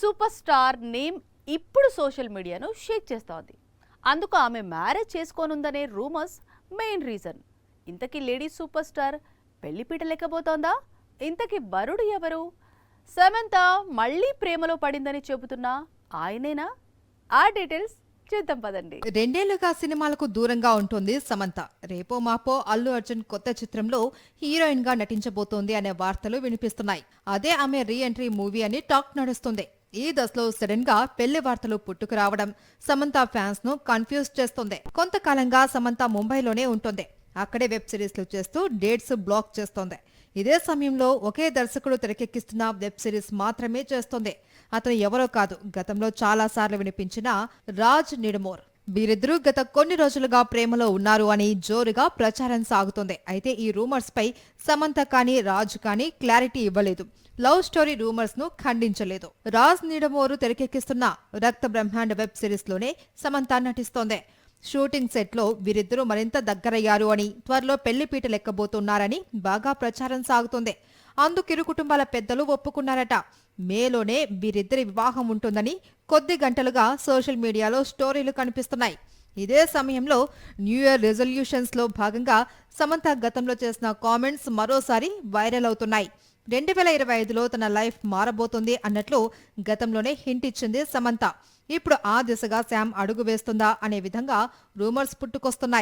Super star name ఇప్పుడు social మీడియాను షేక్ చేస్తోంది. అందుకు ఆమె మ్యారేజ్ చేసుకోనుందనే రూమర్స్ మెయిన్ రీజన్. ఇంతకీ లేడీ సూపర్ స్టార్ పెళ్లిపీట లెక్కబోతోందా? ఇంతకీ వరుడు ఎవరు? సమంత మళ్ళీ ప్రేమలో పడిందని చెబుతున్నా ఆయనేనా? ఆ డీటెయిల్స్ చూద్దాం పదండి. 2 ఏళ్లుగా సినిమాలకు దూరంగా ఉంటుంది సమంత. రేపో మాపో అల్లు అర్జున్ కొత్త చిత్రంలో హీరోయిన్ గా నటించబోతోంది అనే వార్తలు వినిపిస్తున్నాయి. అదే ఆమె రీ ఎంట్రీ మూవీ అని టాక్ నడుస్తుంది. ఈ దశలో సడన్ గా పెళ్లి వార్తలు పుట్టుకురావడం సమంత ఫ్యాన్స్ ను కన్ఫ్యూజ్ చేస్తుంది. కొంతకాలంగా సమంత ముంబైలోనే ఉంటుంది. అక్కడే వెబ్ సిరీస్లు చేస్తూ డేట్స్ బ్లాక్ చేస్తోంది. ఇదే సమయంలో ఒకే దర్శకుడు తెరకెక్కిస్తున్న వెబ్ సిరీస్ మాత్రమే చేస్తోంది. అతను ఎవరో కాదు, గతంలో చాలా సార్లు వినిపించిన రాజ్ నిడమోర్. వీరిద్దరూ గత కొన్ని రోజులుగా ప్రేమలో ఉన్నారు అని జోరుగా ప్రచారం సాగుతోంది. అయితే ఈ రూమర్స్ పై సమంత కానీ రాజ్ కానీ క్లారిటీ ఇవ్వలేదు. లవ్ స్టోరీ రూమర్స్ ను ఖండించలేదు. రాజ్ నిడమోరు తెరకెక్కిస్తున్న రక్త బ్రహ్మాండ వెబ్ సిరీస్ లోనే సమంత నటిస్తోంది. షూటింగ్ సెట్ లో వీరిద్దరూ మరింత దగ్గరయ్యారు అని, త్వరలో పెళ్లిపీట లెక్కబోతున్నారని బాగా ప్రచారం సాగుతోంది. అందుకు ఇరు కుటుంబాల పెద్దలు ఒప్పుకున్నారట. మేలోనే వీరిద్దరి వివాహం ఉంటుందని కొద్ది గంటలుగా సోషల్ మీడియాలో స్టోరీలు కనిపిస్తున్నాయి. ఇదే సమయంలో న్యూ ఇయర్ రెజల్యూషన్స్ లో భాగంగా సమంత గతంలో చేసిన కామెంట్స్ మరోసారి వైరల్ అవుతున్నాయి. 2025లో తన లైఫ్ మారబోతుంది అన్నట్లు గతంలోనే హింట్ ఇచ్చింది సమంత. ఇప్పుడు ఆ దిశగా శామ్ అడుగు వేస్తుందా అనే విధంగా రూమర్స్ పుట్టుకొస్తున్నాయి.